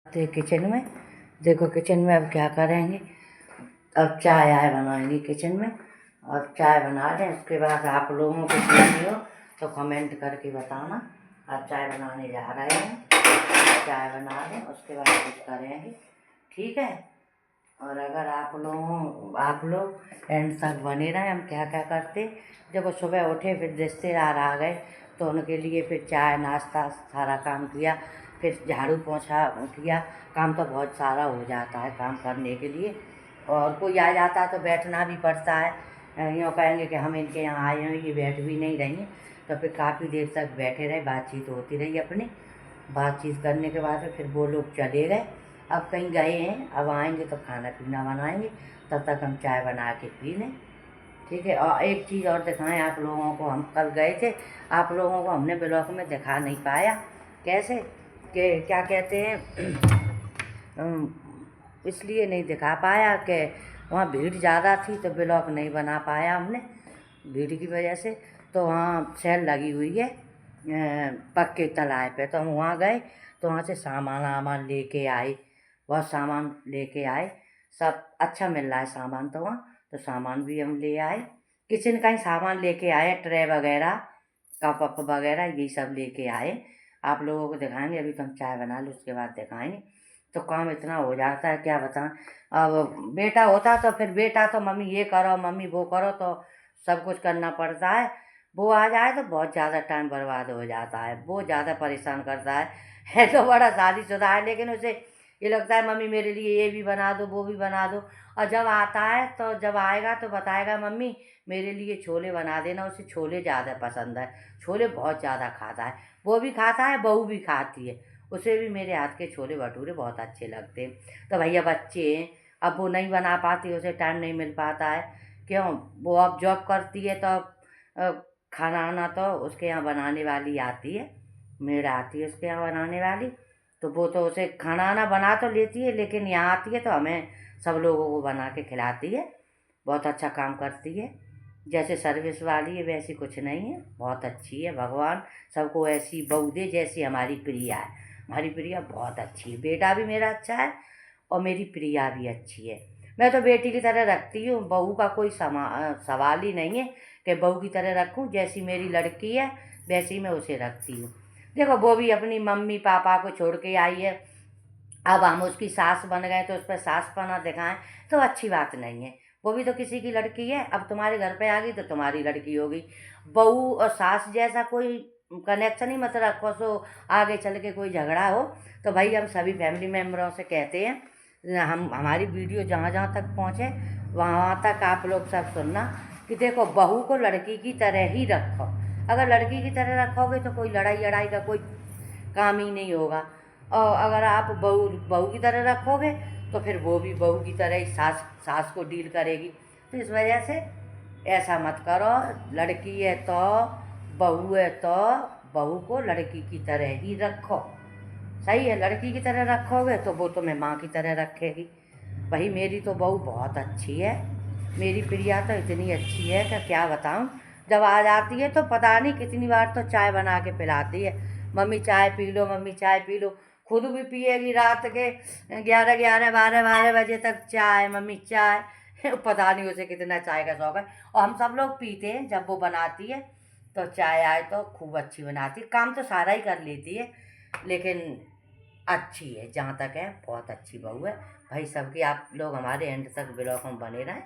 तो किचन में देखो, किचन में अब क्या करेंगे। अब चाय आय बनाएंगे किचन में। और चाय बना लें, उसके बाद आप लोगों को चाहिए हो तो कमेंट करके बताना। अब चाय बनाने जा रहे हैं, चाय बना लें उसके बाद कुछ करेंगे, ठीक है। और अगर आप लोग एंड तक बने रहें, हम क्या क्या करते। जब वो सुबह उठे, फिर रिश्तेदार आ गए तो उनके लिए फिर चाय नाश्ता सारा काम किया, फिर झाड़ू पोछा किया। काम तो बहुत सारा हो जाता है काम करने के लिए। और कोई आ जाता है तो बैठना भी पड़ता है। यूँ कहेंगे कि हम इनके यहाँ आए हैं, ये बैठ भी नहीं रहेंगे, तो फिर काफ़ी देर तक बैठे रहे, बातचीत होती रही अपनी। बातचीत करने के बाद फिर वो लोग चले गए, अब कहीं गए हैं, अब आएंगे तो खाना पीना बनाएंगे, तब तक हम चाय बना के पी लें, ठीक है। और एक चीज़ और दिखाएं आप लोगों को, हम कल गए थे, आप लोगों को हमने ब्लॉग में दिखा नहीं पाया। कैसे कि क्या कहते हैं इसलिए नहीं दिखा पाया कि वहाँ भीड़ ज़्यादा थी तो ब्लॉग नहीं बना पाया हमने, भीड़ की वजह से। तो वहाँ सेल लगी हुई है पक्के तालाब पे, तो हम वहाँ गए तो वहाँ से सामान वामान लेके आए, बहुत सामान लेके आए। सब अच्छा मिल रहा है सामान, तो वहाँ तो सामान भी हम ले आए, किचन का ही सामान लेके आए, ट्रे वगैरह, कप वप वगैरह यही सब लेके आए। आप लोगों को दिखाएंगे, अभी तो हम चाय बना लें उसके बाद दिखाएंगे। तो काम इतना हो जाता है क्या बताएं। अब बेटा होता तो फिर बेटा तो मम्मी ये करो मम्मी वो करो, तो सब कुछ करना पड़ता है। वो आ जाए तो बहुत ज़्यादा टाइम बर्बाद हो जाता है, वो ज़्यादा परेशान करता है तो बड़ा शादीशुदा है, लेकिन उसे ये लगता है मम्मी मेरे लिए ये भी बना दो वो भी बना दो। और जब आता है तो जब आएगा तो बताएगा मम्मी मेरे लिए छोले बना देना, उसे छोले ज़्यादा पसंद है, छोले बहुत ज़्यादा खाता है। वो भी खाता है, बहू भी खाती है, उसे भी मेरे हाथ के छोले भटूरे बहुत अच्छे लगते हैं। तो भैया बच्चे हैं, अब वो नहीं बना पाती, उसे टाइम नहीं मिल पाता है, क्यों, वो अब जॉब करती है, तो अब खाना आना तो उसके यहाँ बनाने वाली आती है, मेरा आती है उसके यहाँ बनाने वाली। तो वो तो उसे खाना आना बना तो लेती है, लेकिन यहाँ आती है तो हमें सब लोगों को बना के खिलाती है, बहुत अच्छा काम करती है। जैसे सर्विस वाली है वैसी कुछ नहीं है, बहुत अच्छी है। भगवान सबको ऐसी बहू दे जैसी हमारी प्रिया है। हमारी प्रिया बहुत अच्छी है, बेटा भी मेरा अच्छा है और मेरी प्रिया भी अच्छी है। मैं तो बेटी की तरह रखती हूँ, बहू का कोई सवाल ही नहीं है कि बहू की तरह रखूँ। जैसी मेरी लड़की है वैसी मैं उसे रखती हूँ। देखो वो भी अपनी मम्मी पापा को छोड़ के आई है, अब हम उसकी सास बन गए तो उस पर सासपना दिखाएं तो अच्छी बात नहीं है। वो भी तो किसी की लड़की है, अब तुम्हारे घर पे आ गई तो तुम्हारी लड़की होगी। बहू और सास जैसा कोई कनेक्शन ही मत रखो, सो आगे चल के कोई झगड़ा हो। तो भाई हम सभी फैमिली मेम्बरों से कहते हैं, हमारी वीडियो जहाँ जहाँ तक पहुँचे वहाँ तक आप लोग सब सुनना कि देखो बहू को लड़की की तरह ही रखो। अगर लड़की की तरह रखोगे तो कोई लड़ाई लड़ाई का कोई काम ही नहीं होगा। और अगर आप बहू बहू की तरह रखोगे तो फिर वो भी बहू की तरह ही सास सास को डील करेगी। तो इस वजह से ऐसा मत करो, लड़की है तो बहू है तो बहू को लड़की की तरह ही रखो, सही है। लड़की की तरह रखोगे तो वो तुम्हें माँ की तरह रखेगी। भाई मेरी तो बहू बहुत अच्छी है, मेरी प्रिया तो इतनी अच्छी है कि क्या बताऊँ। जब आ जाती है तो पता नहीं कितनी बार तो चाय बना के पिलाती है, मम्मी चाय पी लो मम्मी चाय पी लो। खुद भी पिएगी रात के 11 11 12 12 बजे तक चाय, मम्मी चाय पता नहीं उसे कितना चाय का शौक है। और हम सब लोग पीते हैं, जब वो बनाती है तो चाय आए तो खूब अच्छी बनाती है, काम तो सारा ही कर लेती है, लेकिन अच्छी है, जहाँ तक है बहुत अच्छी बहू है। भाई सबकी आप लोग हमारे एंड तक ब्लॉग में बने रहें।